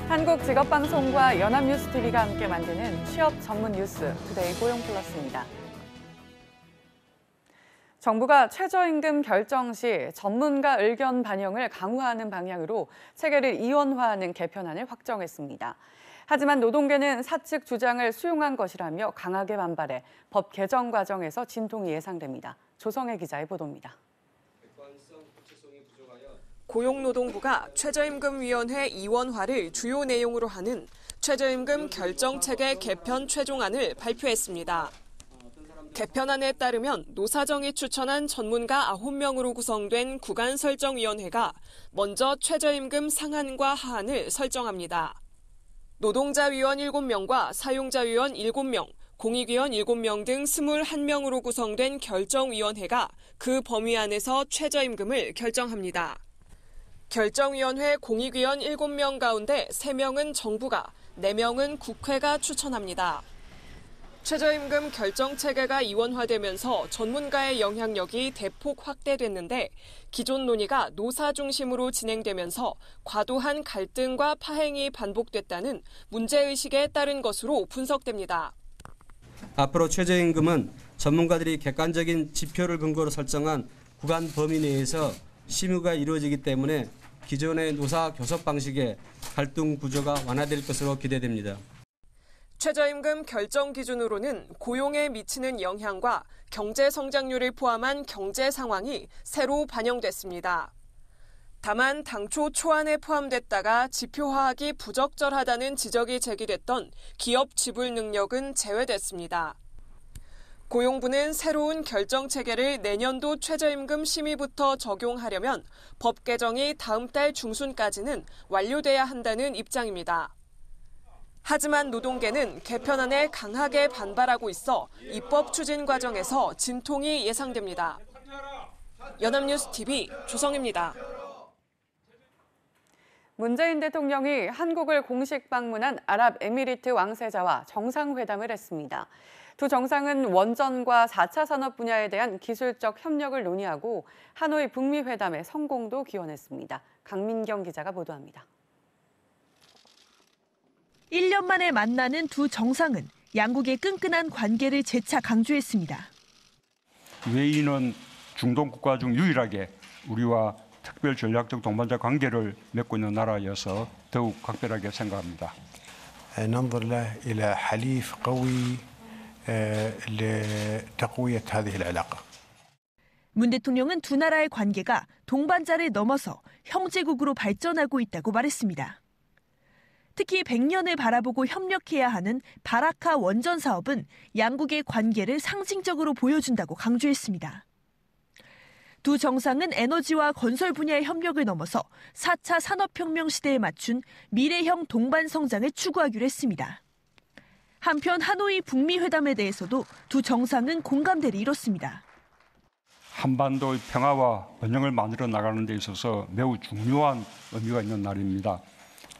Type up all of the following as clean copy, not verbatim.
한국직업방송과 연합뉴스TV가 함께 만드는 취업 전문 뉴스 투데이 고용플러스입니다. 정부가 최저임금 결정 시 전문가 의견 반영을 강화하는 방향으로 체계를 이원화하는 개편안을 확정했습니다. 하지만 노동계는 사측 주장을 수용한 것이라며 강하게 반발해 법 개정 과정에서 진통이 예상됩니다. 조성혜 기자의 보도입니다. 고용노동부가 최저임금위원회 이원화를 주요 내용으로 하는 최저임금 결정체계 개편 최종안을 발표했습니다. 개편안에 따르면 노사정이 추천한 전문가 9명으로 구성된 구간설정위원회가 먼저 최저임금 상한과 하한을 설정합니다. 노동자위원 7명과 사용자위원 7명, 공익위원 7명 등 21명으로 구성된 결정위원회가 그 범위 안에서 최저임금을 결정합니다. 결정위원회 공익위원 7명 가운데 3명은 정부가, 4명은 국회가 추천합니다. 최저임금 결정체계가 이원화되면서 전문가의 영향력이 대폭 확대됐는데 기존 논의가 노사 중심으로 진행되면서 과도한 갈등과 파행이 반복됐다는 문제의식에 따른 것으로 분석됩니다. 앞으로 최저임금은 전문가들이 객관적인 지표를 근거로 설정한 구간 범위 내에서 심의가 이루어지기 때문에 기존의 노사 교섭 방식의 갈등 구조가 완화될 것으로 기대됩니다. 최저임금 결정 기준으로는 고용에 미치는 영향과 경제 성장률을 포함한 경제 상황이 새로 반영됐습니다. 다만 당초 초안에 포함됐다가 지표화하기 부적절하다는 지적이 제기됐던 기업 지불 능력은 제외됐습니다. 고용부는 새로운 결정 체계를 내년도 최저임금 심의부터 적용하려면 법 개정이 다음 달 중순까지는 완료돼야 한다는 입장입니다. 하지만 노동계는 개편안에 강하게 반발하고 있어 입법 추진 과정에서 진통이 예상됩니다. 연합뉴스TV 조성입니다. 문재인 대통령이 한국을 공식 방문한 아랍에미리트 왕세자와 정상회담을 했습니다. 두 정상은 원전과 4차 산업 분야에 대한 기술적 협력을 논의하고 하노이 북미 회담의 성공도 기원했습니다. 강민경 기자가 보도합니다. 1년 만에 만나는 두 정상은 양국의 끈끈한 관계를 재차 강조했습니다. UAE는 중동 국가 중 유일하게 우리와 특별 전략적 동반자 관계를 맺고 있는 나라여서 더욱 각별하게 생각합니다. ننظر له إلى حليف قوي لتقوية هذه العلاقة. 문 대통령은 두 나라의 관계가 동반자를 넘어서 형제국으로 발전하고 있다고 말했습니다. 특히 100년을 바라보고 협력해야 하는 바라카 원전 사업은 양국의 관계를 상징적으로 보여준다고 강조했습니다. 두 정상은 에너지와 건설 분야의 협력을 넘어서 4차 산업혁명 시대에 맞춘 미래형 동반 성장을 추구하기로 했습니다. 한편 하노이 북미 회담에 대해서도 두 정상은 공감대를 이뤘습니다. 한반도의 평화와 번영을 만들어 나가는 데 있어서 매우 중요한 의미가 있는 날입니다.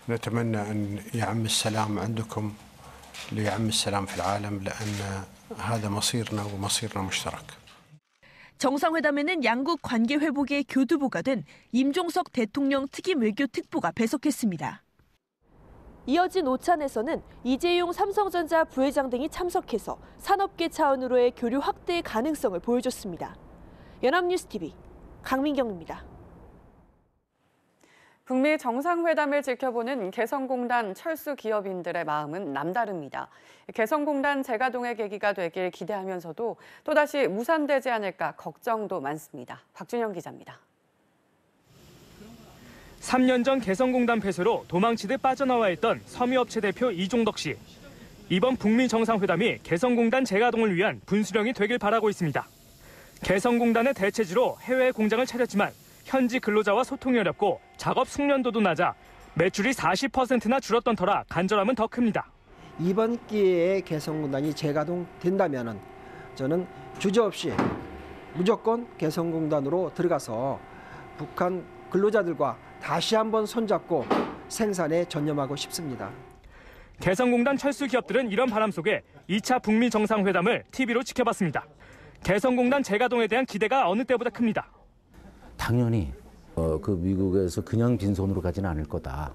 نتمنى أن يعم السلام عندكم ليعم السلام في العالم لأن هذا مصيرنا ومصيرنا مشترك. 정상회담에는 양국 관계 회복의 교두보가 된 임종석 대통령 특임 외교 특보가 배석했습니다. 이어진 오찬에서는 이재용 삼성전자 부회장 등이 참석해서 산업계 차원으로의 교류 확대 가능성을 보여줬습니다. 연합뉴스TV 강민경입니다. 북미 정상회담을 지켜보는 개성공단 철수 기업인들의 마음은 남다릅니다. 개성공단 재가동의 계기가 되길 기대하면서도 또다시 무산되지 않을까 걱정도 많습니다. 박준영 기자입니다. 3년 전 개성공단 폐쇄로 도망치듯 빠져나와 있던 섬유업체 대표 이종덕 씨. 이번 북미 정상회담이 개성공단 재가동을 위한 분수령이 되길 바라고 있습니다. 개성공단의 대체지로 해외 공장을 차렸지만 현지 근로자와 소통이 어렵고 작업 숙련도도 낮아 매출이 40%나 줄었던 터라 간절함은 더 큽니다. 이번 기회에 개성공단이 재가동된다면 저는 주저없이 무조건 개성공단으로 들어가서 북한 근로자들과 다시 한번 손잡고 생산에 전념하고 싶습니다. 개성공단 철수 기업들은 이런 바람 속에 2차 북미 정상회담을 TV로 지켜봤습니다. 개성공단 재가동에 대한 기대가 어느 때보다 큽니다. 당연히 그 미국에서 그냥 빈손으로 가지는 않을 거다.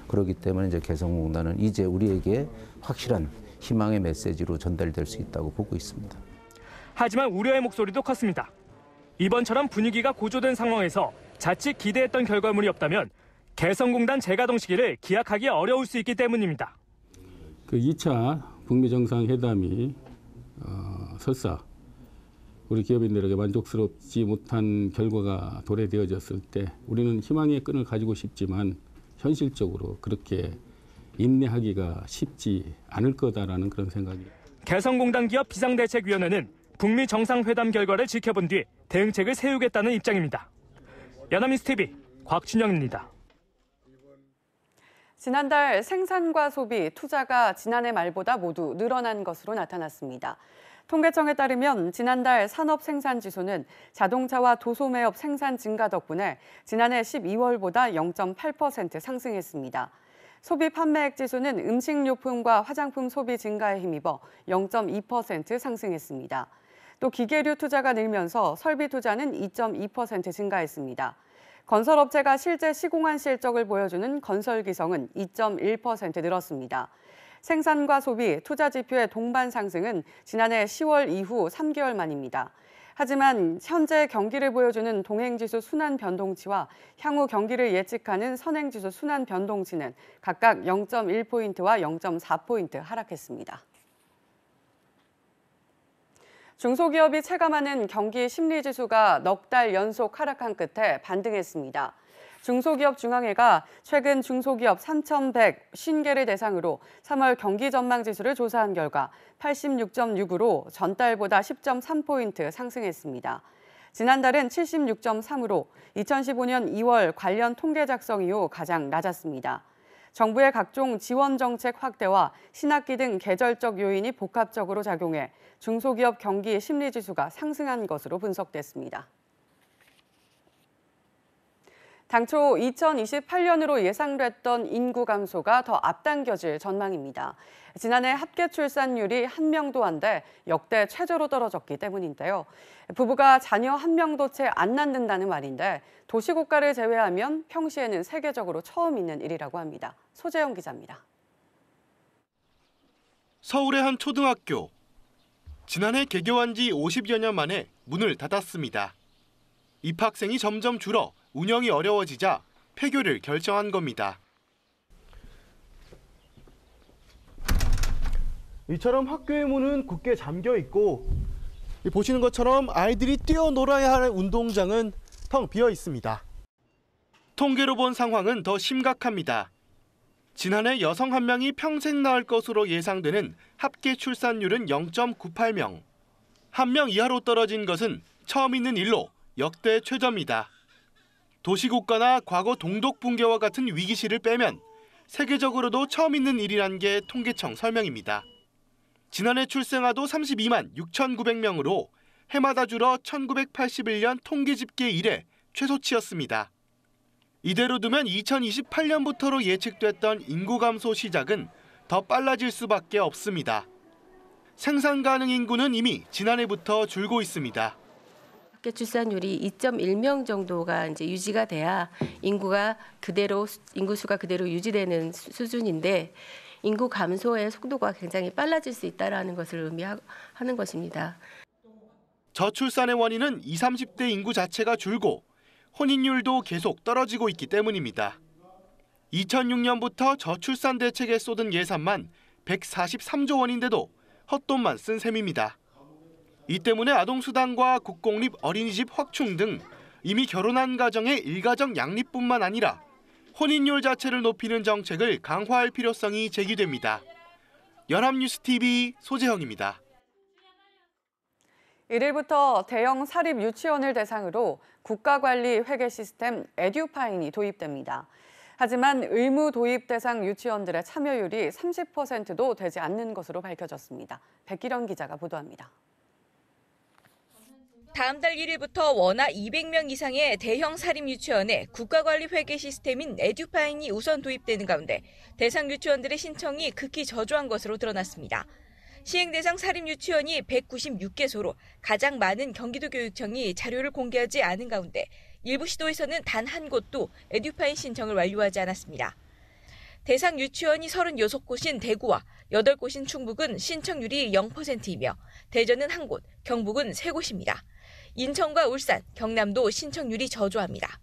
그렇기 때문에 이제 개성공단은 이제 우리에게 확실한 희망의 메시지로 전달될 수 있다고 보고 있습니다. 하지만 우려의 목소리도 컸습니다. 이번처럼 분위기가 고조된 상황에서 자칫 기대했던 결과물이 없다면 개성공단 재가동 시기를 기약하기 어려울 수 있기 때문입니다. 그 2차 북미 정상회담이 설사 우리 기업인들에게 만족스럽지 못한 결과가 도래되어졌을 때 우리는 희망의 끈을 가지고 싶지만 현실적으로 그렇게 인내하기가 쉽지 않을 거다라는 그런 생각이. 개성공단 기업 비상대책위원회는 북미 정상회담 결과를 지켜본 뒤 대응책을 세우겠다는 입장입니다. 연합뉴스TV 곽준영입니다. 지난달 생산과 소비, 투자가 지난해 말보다 모두 늘어난 것으로 나타났습니다. 통계청에 따르면 지난달 산업생산지수는 자동차와 도소매업 생산 증가 덕분에 지난해 12월보다 0.8% 상승했습니다. 소비 판매액 지수는 음식료품과 화장품 소비 증가에 힘입어 0.2% 상승했습니다. 또 기계류 투자가 늘면서 설비 투자는 2.2% 증가했습니다. 건설업체가 실제 시공한 실적을 보여주는 건설기성은 2.1% 늘었습니다. 생산과 소비, 투자 지표의 동반 상승은 지난해 10월 이후 3개월 만입니다. 하지만 현재 경기를 보여주는 동행지수 순환 변동치와 향후 경기를 예측하는 선행지수 순환 변동치는 각각 0.1포인트와 0.4포인트 하락했습니다. 중소기업이 체감하는 경기 심리지수가 넉 달 연속 하락한 끝에 반등했습니다. 중소기업 중앙회가 최근 중소기업 3,150개를 대상으로 3월 경기 전망 지수를 조사한 결과 86.6으로 전달보다 10.3포인트 상승했습니다. 지난달은 76.3으로 2015년 2월 관련 통계 작성 이후 가장 낮았습니다. 정부의 각종 지원 정책 확대와 신학기 등 계절적 요인이 복합적으로 작용해 중소기업 경기 심리지수가 상승한 것으로 분석됐습니다. 당초 2028년으로 예상됐던 인구 감소가 더 앞당겨질 전망입니다. 지난해 합계 출산율이 1명도 안 돼 역대 최저로 떨어졌기 때문인데요. 부부가 자녀 1명도 채 안 낳는다는 말인데 도시국가를 제외하면 평시에는 세계적으로 처음 있는 일이라고 합니다. 소재영 기자입니다. 서울의 한 초등학교. 지난해 개교한 지 50여 년 만에 문을 닫았습니다. 입학생이 점점 줄어 운영이 어려워지자 폐교를 결정한 겁니다. 이처럼 학교의 문은 굳게 잠겨 있고 보시는 것처럼 아이들이 뛰어놀아야 하는 운동장은 텅 비어 있습니다. 통계로 본 상황은 더 심각합니다. 지난해 여성 1명이 평생 낳을 것으로 예상되는 합계 출산율은 0.98명. 1명 이하로 떨어진 것은 처음 있는 일로 역대 최저입니다. 도시국가나 과거 동독 붕괴와 같은 위기시를 빼면 세계적으로도 처음 있는 일이란 게 통계청 설명입니다. 지난해 출생아도 32만 6,900명으로 해마다 줄어 1981년 통계 집계 이래 최소치였습니다. 이대로 두면 2028년부터로 예측됐던 인구 감소 시작은 더 빨라질 수밖에 없습니다. 생산 가능 인구는 이미 지난해부터 줄고 있습니다. 합계 출산율이 2.1명 정도가 이제 유지가 돼야 인구수가 그대로 유지되는 수준인데 인구 감소의 속도가 굉장히 빨라질 수 있다라는 것을 의미하는 것입니다. 저출산의 원인은 20, 30대 인구 자체가 줄고 혼인율도 계속 떨어지고 있기 때문입니다. 2006년부터 저출산 대책에 쏟은 예산만 143조 원인데도 헛돈만 쓴 셈입니다. 이 때문에 아동수당과 국공립 어린이집 확충 등 이미 결혼한 가정의 일가정 양립뿐만 아니라 혼인율 자체를 높이는 정책을 강화할 필요성이 제기됩니다. 연합뉴스TV 소재형입니다. 1일부터 대형 사립 유치원을 대상으로 국가관리 회계 시스템 에듀파인이 도입됩니다. 하지만 의무 도입 대상 유치원들의 참여율이 30%도 되지 않는 것으로 밝혀졌습니다. 백기련 기자가 보도합니다. 다음 달 1일부터 원화 200명 이상의 대형 사립 유치원에 국가관리 회계 시스템인 에듀파인이 우선 도입되는 가운데 대상 유치원들의 신청이 극히 저조한 것으로 드러났습니다. 시행 대상 사립 유치원이 196개소로 가장 많은 경기도교육청이 자료를 공개하지 않은 가운데 일부 시도에서는 단 한 곳도 에듀파인 신청을 완료하지 않았습니다. 대상 유치원이 36곳인 대구와 8곳인 충북은 신청률이 0%이며 대전은 1곳, 경북은 3곳입니다. 인천과 울산, 경남도 신청률이 저조합니다.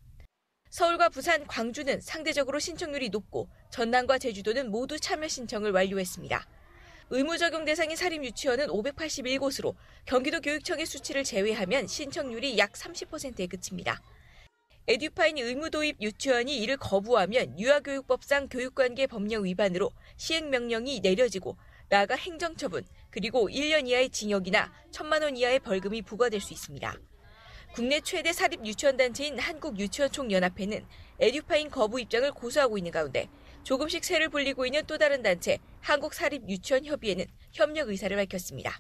서울과 부산, 광주는 상대적으로 신청률이 높고 전남과 제주도는 모두 참여 신청을 완료했습니다. 의무 적용 대상인 사립유치원은 581곳으로 경기도 교육청의 수치를 제외하면 신청률이 약 30%에 그칩니다. 에듀파인 의무 도입 유치원이 이를 거부하면 유아교육법상 교육관계 법령 위반으로 시행명령이 내려지고 나아가 행정처분 그리고 1년 이하의 징역이나 1,000만 원 이하의 벌금이 부과될 수 있습니다. 국내 최대 사립유치원단체인 한국유치원총연합회는 에듀파인 거부 입장을 고수하고 있는 가운데 조금씩 세를 불리고 있는 또 다른 단체 한국사립유치원협의회는 협력 의사를 밝혔습니다.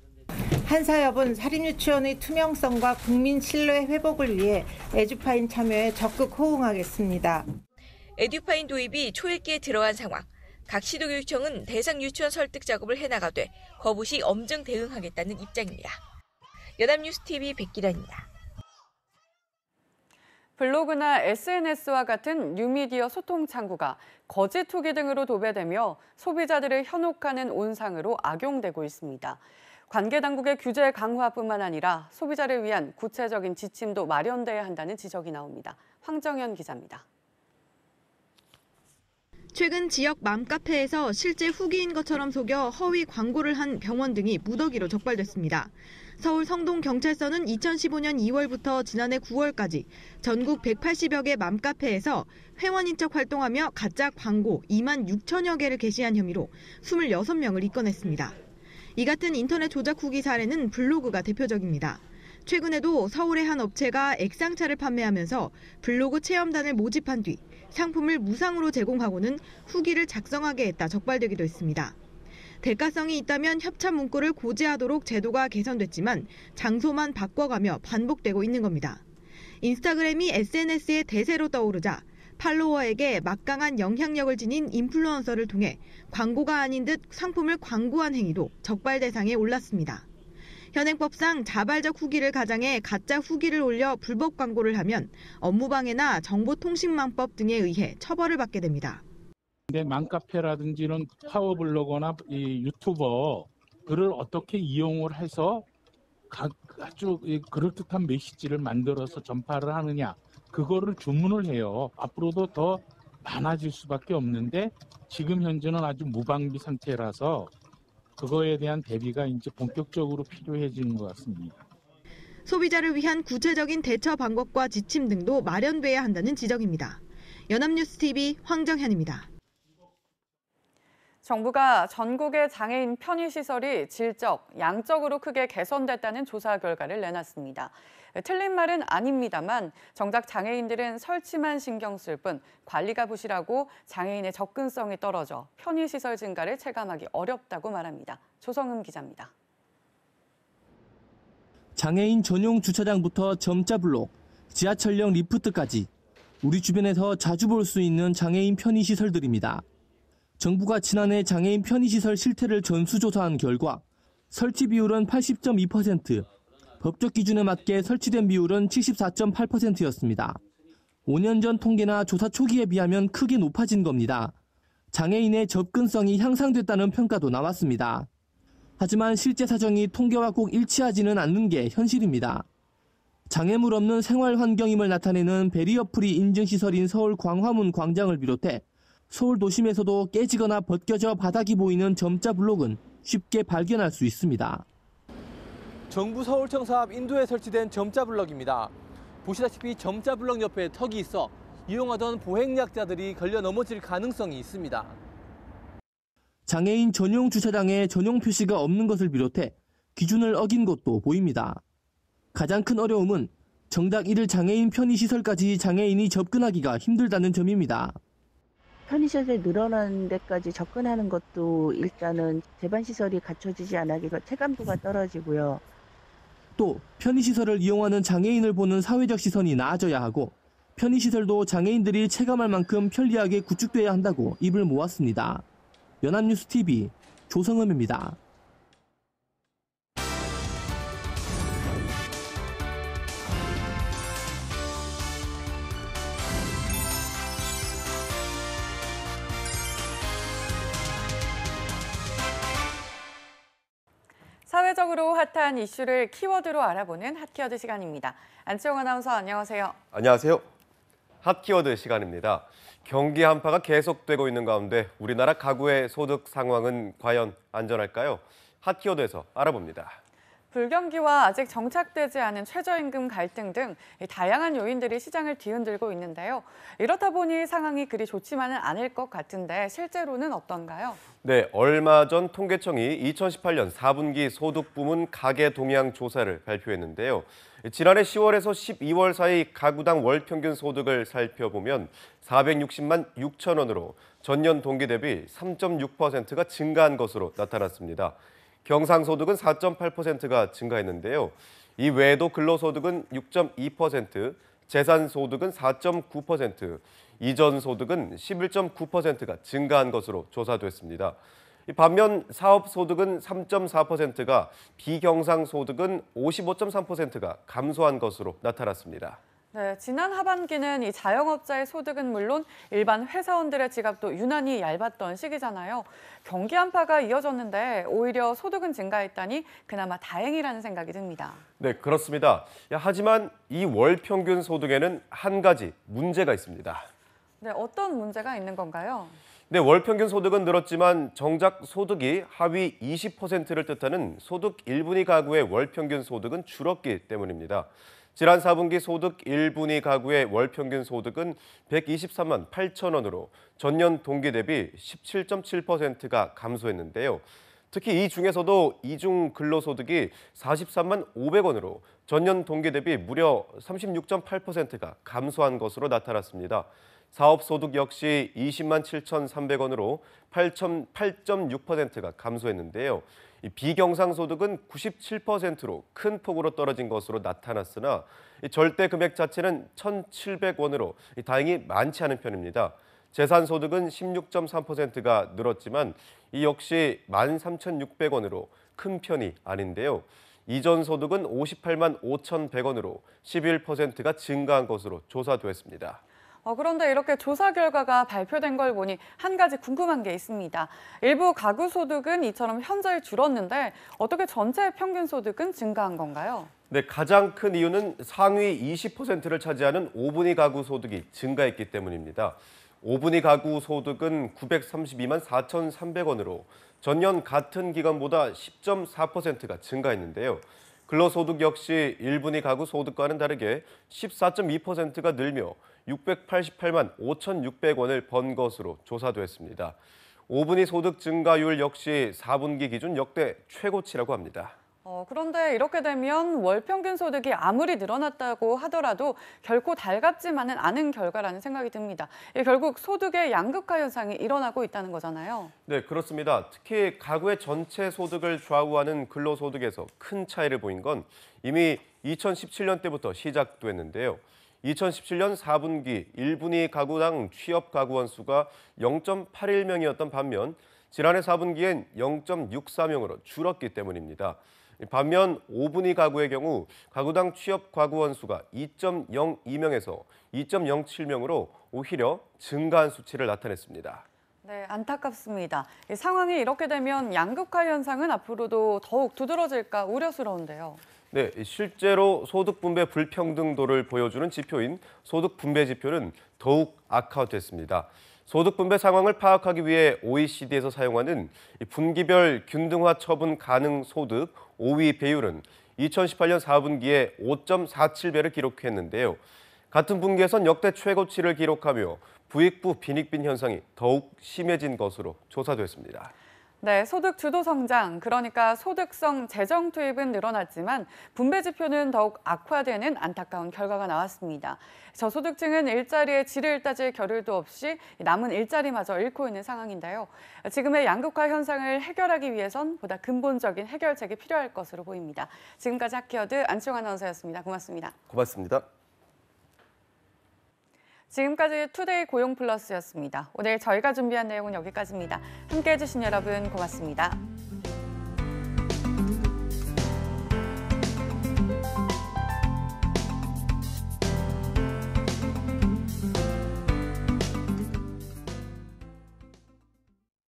한사협은 사립유치원의 투명성과 국민 신뢰 회복을 위해 에듀파인 참여에 적극 호응하겠습니다. 에듀파인 도입이 초읽기에 들어간 상황. 각 시도교육청은 대상 유치원 설득 작업을 해나가되 거부 시 엄정 대응하겠다는 입장입니다. 연합뉴스TV 백기란입니다. 블로그나 SNS와 같은 뉴미디어 소통 창구가 거짓 후기 등으로 도배되며 소비자들을 현혹하는 온상으로 악용되고 있습니다. 관계 당국의 규제 강화뿐만 아니라 소비자를 위한 구체적인 지침도 마련돼야 한다는 지적이 나옵니다. 황정현 기자입니다. 최근 지역 맘카페에서 실제 후기인 것처럼 속여 허위 광고를 한 병원 등이 무더기로 적발됐습니다. 서울 성동경찰서는 2015년 2월부터 지난해 9월까지 전국 180여 개 맘카페에서 회원인 척 활동하며 가짜 광고 2만 6천여 개를 게시한 혐의로 26명을 입건했습니다. 이 같은 인터넷 조작 후기 사례는 블로그가 대표적입니다. 최근에도 서울의 한 업체가 액상차를 판매하면서 블로그 체험단을 모집한 뒤 상품을 무상으로 제공하고는 후기를 작성하게 했다 적발되기도 했습니다. 대가성이 있다면 협찬 문구를 고지하도록 제도가 개선됐지만 장소만 바꿔가며 반복되고 있는 겁니다. 인스타그램이 SNS의 대세로 떠오르자 팔로워에게 막강한 영향력을 지닌 인플루언서를 통해 광고가 아닌 듯 상품을 광고한 행위도 적발 대상에 올랐습니다. 현행법상 자발적 후기를 가장해 가짜 후기를 올려 불법 광고를 하면 업무방해나 정보통신망법 등에 의해 처벌을 받게 됩니다. 근데 맘카페라든지 이런 파워블로거나 이 유튜버 그를 어떻게 이용을 해서 아주 그럴듯한 메시지를 만들어서 전파를 하느냐 그거를 주문을 해요. 앞으로도 더 많아질 수밖에 없는데 지금 현재는 아주 무방비 상태라서 그거에 대한 대비가 이제 본격적으로 필요해지는 것 같습니다. 소비자를 위한 구체적인 대처 방법과 지침 등도 마련돼야 한다는 지적입니다. 연합뉴스TV 황정현입니다. 정부가 전국의 장애인 편의시설이 질적, 양적으로 크게 개선됐다는 조사 결과를 내놨습니다. 틀린 말은 아닙니다만 정작 장애인들은 설치만 신경 쓸 뿐 관리가 부실하고 장애인의 접근성이 떨어져 편의시설 증가를 체감하기 어렵다고 말합니다. 조성음 기자입니다. 장애인 전용 주차장부터 점자 블록, 지하철역 리프트까지 우리 주변에서 자주 볼 수 있는 장애인 편의시설들입니다. 정부가 지난해 장애인 편의시설 실태를 전수조사한 결과 설치 비율은 80.2%, 법적 기준에 맞게 설치된 비율은 74.8%였습니다. 5년 전 통계나 조사 초기에 비하면 크게 높아진 겁니다. 장애인의 접근성이 향상됐다는 평가도 나왔습니다. 하지만 실제 사정이 통계와 꼭 일치하지는 않는 게 현실입니다. 장애물 없는 생활 환경임을 나타내는 베리어 프리 인증시설인 서울 광화문 광장을 비롯해 서울 도심에서도 깨지거나 벗겨져 바닥이 보이는 점자 블록은 쉽게 발견할 수 있습니다. 정부 서울청사 앞 인도에 설치된 점자 블럭입니다. 보시다시피 점자 블럭 옆에 턱이 있어 이용하던 보행약자들이 걸려 넘어질 가능성이 있습니다. 장애인 전용 주차장에 전용 표시가 없는 것을 비롯해 기준을 어긴 곳도 보입니다. 가장 큰 어려움은 정작 이를 장애인 편의시설까지 장애인이 접근하기가 힘들다는 점입니다. 편의시설이 늘어나는 데까지 접근하는 것도 일단은 제반시설이 갖춰지지 않아서 체감도가 떨어지고요. 또 편의시설을 이용하는 장애인을 보는 사회적 시선이 나아져야 하고 편의시설도 장애인들이 체감할 만큼 편리하게 구축돼야 한다고 입을 모았습니다. 연합뉴스TV 조성음입니다. 세계적으로 핫한 이슈를 키워드로 알아보는 핫키워드 시간입니다. 안치홍 아나운서 안녕하세요. 안녕하세요. 핫키워드 시간입니다. 경기 한파가 계속되고 있는 가운데 우리나라 가구의 소득 상황은 과연 안전할까요? 핫키워드에서 알아봅니다. 불경기와 아직 정착되지 않은 최저임금 갈등 등 다양한 요인들이 시장을 뒤흔들고 있는데요. 이렇다 보니 상황이 그리 좋지만은 않을 것 같은데 실제로는 어떤가요? 네, 얼마 전 통계청이 2018년 4분기 소득 부문 가계 동향 조사를 발표했는데요. 지난해 10월에서 12월 사이 가구당 월 평균 소득을 살펴보면 460만 6천 원으로 전년 동기 대비 3.6%가 증가한 것으로 나타났습니다. 경상소득은 4.8%가 증가했는데요. 이 외에도 근로소득은 6.2%, 재산소득은 4.9%, 이전소득은 11.9%가 증가한 것으로 조사됐습니다. 반면 사업소득은 3.4%가, 비경상소득은 55.3%가 감소한 것으로 나타났습니다. 네, 지난 하반기는 이 자영업자의 소득은 물론 일반 회사원들의 지갑도 유난히 얇았던 시기잖아요. 경기 한파가 이어졌는데 오히려 소득은 증가했다니 그나마 다행이라는 생각이 듭니다. 네, 그렇습니다. 하지만 이 월 평균 소득에는 한 가지 문제가 있습니다. 네, 어떤 문제가 있는 건가요? 네, 월 평균 소득은 늘었지만 정작 소득이 하위 20%를 뜻하는 소득 1분위 가구의 월 평균 소득은 줄었기 때문입니다. 지난 4분기 소득 1분위 가구의 월 평균 소득은 123만 8천 원으로 전년 동기 대비 17.7%가 감소했는데요. 특히 이 중에서도 이중 근로소득이 43만 500원으로 전년 동기 대비 무려 36.8%가 감소한 것으로 나타났습니다. 사업소득 역시 20만 7,300원으로 8.6%가 감소했는데요. 비경상소득은 97%로 큰 폭으로 떨어진 것으로 나타났으나 절대 금액 자체는 1,700원으로 다행히 많지 않은 편입니다. 재산소득은 16.3%가 늘었지만 이 역시 13,600원으로 큰 편이 아닌데요. 이전소득은 58만 5,100원으로 11%가 증가한 것으로 조사됐습니다. 그런데 이렇게 조사 결과가 발표된 걸 보니 한 가지 궁금한 게 있습니다. 일부 가구 소득은 이처럼 현저히 줄었는데 어떻게 전체 평균 소득은 증가한 건가요? 네, 가장 큰 이유는 상위 20%를 차지하는 5분위 가구 소득이 증가했기 때문입니다. 5분위 가구 소득은 932만 4,300원으로 전년 같은 기간보다 10.4%가 증가했는데요. 근로소득 역시 1분위 가구 소득과는 다르게 14.2%가 늘며 688만 5,600원을 번 것으로 조사됐습니다. 5분위 소득 증가율 역시 4분기 기준 역대 최고치라고 합니다. 그런데 이렇게 되면 월 평균 소득이 아무리 늘어났다고 하더라도 결코 달갑지만은 않은 결과라는 생각이 듭니다. 결국 소득의 양극화 현상이 일어나고 있다는 거잖아요. 네, 그렇습니다. 특히 가구의 전체 소득을 좌우하는 근로소득에서 큰 차이를 보인 건 이미 2017년 때부터 시작됐는데요. 2017년 4분기 1분위 가구당 취업 가구원 수가 0.81명이었던 반면 지난해 4분기엔 0.64명으로 줄었기 때문입니다. 반면 5분위 가구의 경우 가구당 취업 가구원 수가 2.02명에서 2.07명으로 오히려 증가한 수치를 나타냈습니다. 네, 안타깝습니다. 이 상황이 이렇게 되면 양극화 현상은 앞으로도 더욱 두드러질까 우려스러운데요. 네, 실제로 소득 분배 불평등도를 보여주는 지표인 소득 분배 지표는 더욱 악화됐습니다. 소득 분배 상황을 파악하기 위해 OECD에서 사용하는 분기별 균등화 처분 가능 소득 5위 배율은 2018년 4분기에 5.47배를 기록했는데요. 같은 분기에선 역대 최고치를 기록하며 부익부 빈익빈 현상이 더욱 심해진 것으로 조사됐습니다. 네, 소득 주도 성장, 그러니까 소득성 재정 투입은 늘어났지만 분배 지표는 더욱 악화되는 안타까운 결과가 나왔습니다. 저소득층은 일자리의 질을 따질 겨를도 없이 남은 일자리마저 잃고 있는 상황인데요. 지금의 양극화 현상을 해결하기 위해선 보다 근본적인 해결책이 필요할 것으로 보입니다. 지금까지 핫키워드 안치홍 아나운서였습니다. 고맙습니다. 고맙습니다. 지금까지 투데이 고용 플러스였습니다. 오늘 저희가 준비한 내용은 여기까지입니다. 함께해 주신 여러분 고맙습니다.